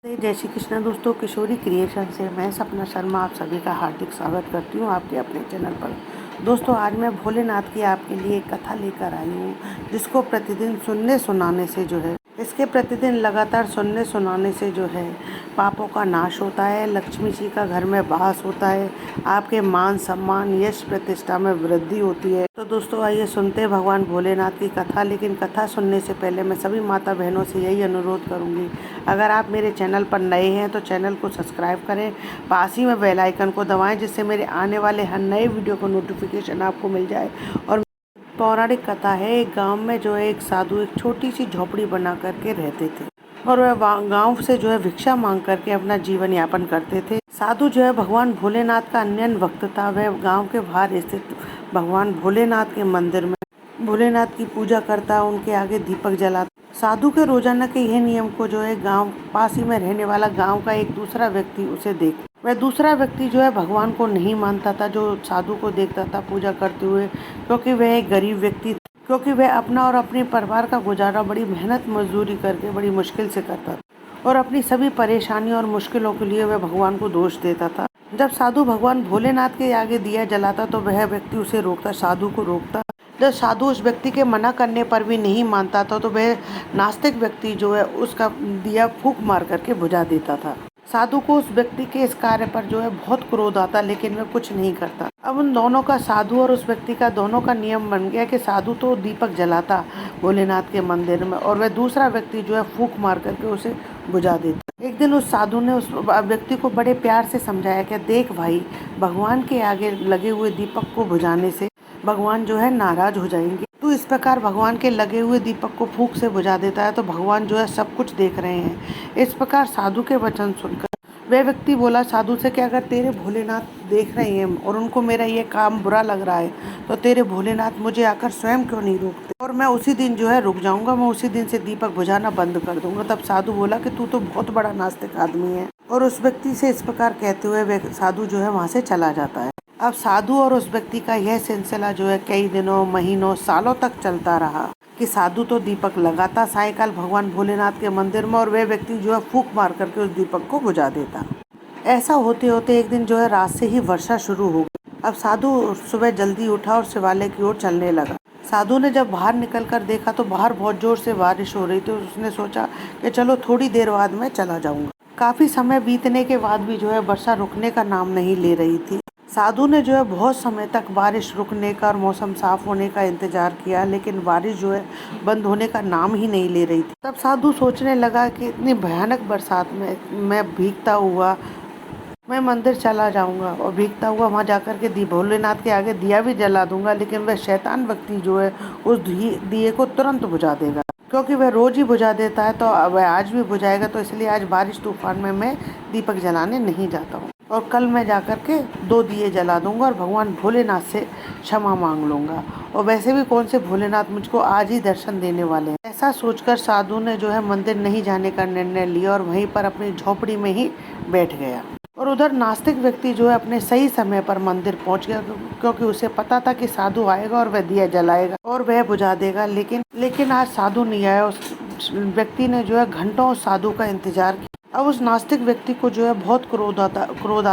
जय श्री कृष्ण दोस्तों, किशोरी क्रिएशन से मैं सपना शर्मा आप सभी का हार्दिक स्वागत करती हूँ आपके अपने चैनल पर। दोस्तों, आज मैं भोलेनाथ की आपके लिए एक कथा लेकर आई हूँ, जिसको प्रतिदिन सुनने सुनाने से इसके प्रतिदिन लगातार सुनने सुनाने से पापों का नाश होता है, लक्ष्मी जी का घर में वास होता है, आपके मान सम्मान यश प्रतिष्ठा में वृद्धि होती है। तो दोस्तों, आइए सुनते हैं भगवान भोलेनाथ की कथा। लेकिन कथा सुनने से पहले मैं सभी माता बहनों से यही अनुरोध करूंगी, अगर आप मेरे चैनल पर नए हैं तो चैनल को सब्सक्राइब करें, पास ही में बेल आइकन को दबाएं, जिससे मेरे आने वाले हर नए वीडियो का नोटिफिकेशन आपको मिल जाए। और पौराणिक कथा है, एक गांव में एक साधु एक छोटी सी झोपड़ी बना करके रहते थे और वह गांव से भिक्षा मांग करके अपना जीवन यापन करते थे। साधु भगवान भोलेनाथ का अन्य भक्त था। वह गांव के बाहर स्थित भगवान भोलेनाथ के मंदिर में भोलेनाथ की पूजा करता, उनके आगे दीपक जलाता। साधु के रोजाना के यह नियम को गांव पास ही में रहने वाला गांव का एक दूसरा व्यक्ति उसे देख वह दूसरा व्यक्ति भगवान को नहीं मानता था, जो साधु को देखता था पूजा करते हुए, क्योंकि वह एक गरीब व्यक्ति क्योंकि वह अपना और अपने परिवार का गुजारा बड़ी मेहनत मजदूरी करके बड़ी मुश्किल से करता था और अपनी सभी परेशानियों और मुश्किलों के लिए वह भगवान को दोष देता था। जब साधु भगवान भोलेनाथ के आगे दिया जलाता तो वह व्यक्ति उसे रोकता, साधु को रोकता। जब साधु उस व्यक्ति के मना करने पर भी नहीं मानता था तो वह नास्तिक व्यक्ति उसका दिया फूंक मार करके बुझा देता था। साधु को उस व्यक्ति के इस कार्य पर बहुत क्रोध आता, लेकिन वह कुछ नहीं करता। अब उन दोनों का, साधु और उस व्यक्ति का, दोनों का नियम बन गया कि साधु तो दीपक जलाता भोलेनाथ के मंदिर में और वह दूसरा व्यक्ति फूंक मार करके उसे बुझा देता। एक दिन उस साधु ने उस व्यक्ति को बड़े प्यार से समझाया कि देख भाई, भगवान के आगे लगे हुए दीपक को बुझाने से भगवान नाराज हो जाएंगे। तू इस प्रकार भगवान के लगे हुए दीपक को फूंक से बुझा देता है तो भगवान सब कुछ देख रहे हैं। इस प्रकार साधु के वचन सुनकर वह व्यक्ति बोला साधु से कि अगर तेरे भोलेनाथ देख रहे हैं और उनको मेरा ये काम बुरा लग रहा है तो तेरे भोलेनाथ मुझे आकर स्वयं क्यों नहीं रोकते, और मैं उसी दिन रुक जाऊंगा, मैं उसी दिन से दीपक बुझाना बंद कर दूंगा। तब साधु बोला कि तू तो बहुत बड़ा नास्तिक आदमी है, और उस व्यक्ति से इस प्रकार कहते हुए वह साधु वहाँ से चला जाता है। अब साधु और उस व्यक्ति का यह सिलसिला कई दिनों, महीनों, सालों तक चलता रहा कि साधु तो दीपक लगाता सायकाल भगवान भोलेनाथ के मंदिर में और वह व्यक्ति फूंक मार करके उस दीपक को बुझा देता। ऐसा होते होते एक दिन रात से ही वर्षा शुरू हो गई। अब साधु सुबह जल्दी उठा और शिवालय की ओर चलने लगा। साधु ने जब बाहर निकल कर देखा तो बाहर बहुत जोर से बारिश हो रही थी। उसने सोचा कि चलो थोड़ी देर बाद मैं चला जाऊंगा। काफी समय बीतने के बाद भी वर्षा रुकने का नाम नहीं ले रही थी। साधु ने बहुत समय तक बारिश रुकने का और मौसम साफ होने का इंतजार किया, लेकिन बारिश बंद होने का नाम ही नहीं ले रही थी। तब साधु सोचने लगा कि इतनी भयानक बरसात में मैं भीगता हुआ मैं मंदिर चला जाऊंगा और भीगता हुआ वहां जाकर के भोलेनाथ के आगे दिया भी जला दूंगा, लेकिन वह शैतान व्यक्ति उस दिए को तुरंत बुझा देगा, क्योंकि वह रोज ही बुझा देता है तो वह आज भी बुझाएगा। तो इसलिए आज बारिश तूफान में मैं दीपक जलाने नहीं जाता हूँ और कल मैं जाकर के 2 दिए जला दूंगा और भगवान भोलेनाथ से क्षमा मांग लूंगा, और वैसे भी कौन से भोलेनाथ मुझको आज ही दर्शन देने वाले हैं। ऐसा सोचकर साधु ने मंदिर नहीं जाने का निर्णय लिया और वहीं पर अपनी झोपड़ी में ही बैठ गया। और उधर नास्तिक व्यक्ति अपने सही समय पर मंदिर पहुंच गया, क्योंकि उसे पता था कि साधु आएगा और वह दिया जलाएगा और वह बुझा देगा। लेकिन आज साधु नहीं आया। उस व्यक्ति ने घंटों साधु का इंतजार किया। अब उस नास्तिक व्यक्ति को बहुत क्रोध आ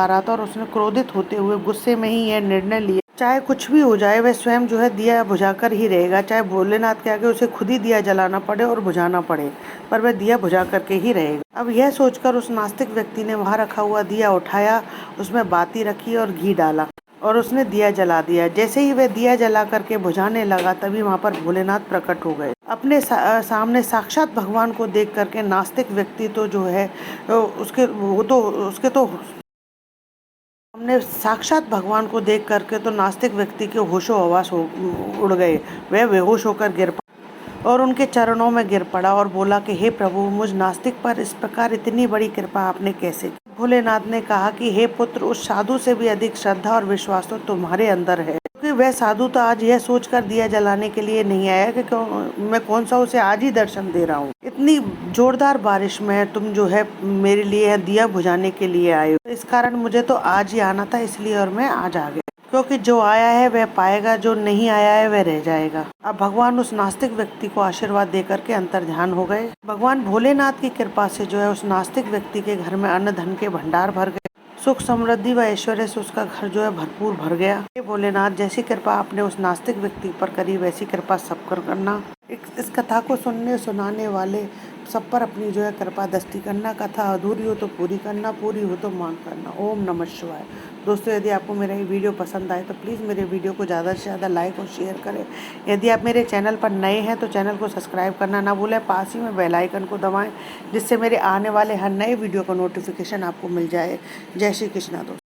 रहा था और उसने क्रोधित होते हुए गुस्से में ही यह निर्णय लिया, चाहे कुछ भी हो जाए वह स्वयं दिया बुझाकर ही रहेगा, चाहे भोलेनाथ के आगे उसे खुद ही दिया जलाना पड़े और बुझाना पड़े, पर वह दिया बुझा करके ही रहेगा। अब यह सोचकर उस नास्तिक व्यक्ति ने वहां रखा हुआ दिया उठाया, उसमें बाती रखी और घी डाला और उसने दिया जला दिया। जैसे ही वह दिया जला करके बुझाने लगा, तभी वहां पर भोलेनाथ प्रकट हो गए। अपने सामने साक्षात भगवान को देख करके नास्तिक व्यक्ति तो हमने साक्षात भगवान को देख करके तो नास्तिक व्यक्ति के होशो हवास उड़ गए। वह बेहोश होकर गिर पड़ा और उनके चरणों में गिर पड़ा और बोला कि हे प्रभु, मुझ नास्तिक पर इस प्रकार इतनी बड़ी कृपा आपने कैसे की। भोलेनाथ ने कहा कि हे पुत्र, उस साधु से भी अधिक श्रद्धा और विश्वास तो तुम्हारे अंदर है, क्योंकि वह साधु तो आज यह सोचकर दिया जलाने के लिए नहीं आया कि मैं कौन सा उसे आज ही दर्शन दे रहा हूँ। इतनी जोरदार बारिश में तुम मेरे लिए दिया बुझाने के लिए आए हो, इस कारण मुझे तो आज ही आना था, इसलिए और मैं आज आ गया। क्योंकि जो आया है वह पाएगा, जो नहीं आया है वह रह जाएगा। अब भगवान उस नास्तिक व्यक्ति को आशीर्वाद देकर के अंतर्ध्यान हो गए। भगवान भोलेनाथ की कृपा से जो है उस नास्तिक व्यक्ति के घर में अन्न धन के भंडार भर गए। सुख समृद्धि व ऐश्वर्य से उसका घर जो है भरपूर भर गया। हे भोलेनाथ, जैसी कृपा आपने उस नास्तिक व्यक्ति पर करी वैसी कृपा सब पर करना। इस कथा को सुनने सुनाने वाले सब पर अपनी जो है कृपा दृष्टि करना। कथा अधूरी हो तो पूरी करना, पूरी हो तो मान करना। ओम नमः शिवाय। दोस्तों, यदि आपको मेरा ये वीडियो पसंद आए तो प्लीज़ मेरे वीडियो को ज़्यादा से ज़्यादा लाइक और शेयर करें। यदि आप मेरे चैनल पर नए हैं तो चैनल को सब्सक्राइब करना ना भूलें। पास ही में बेल आइकन को दबाएं, जिससे मेरे आने वाले हर नए वीडियो का नोटिफिकेशन आपको मिल जाए। जय श्री कृष्णा दोस्तों।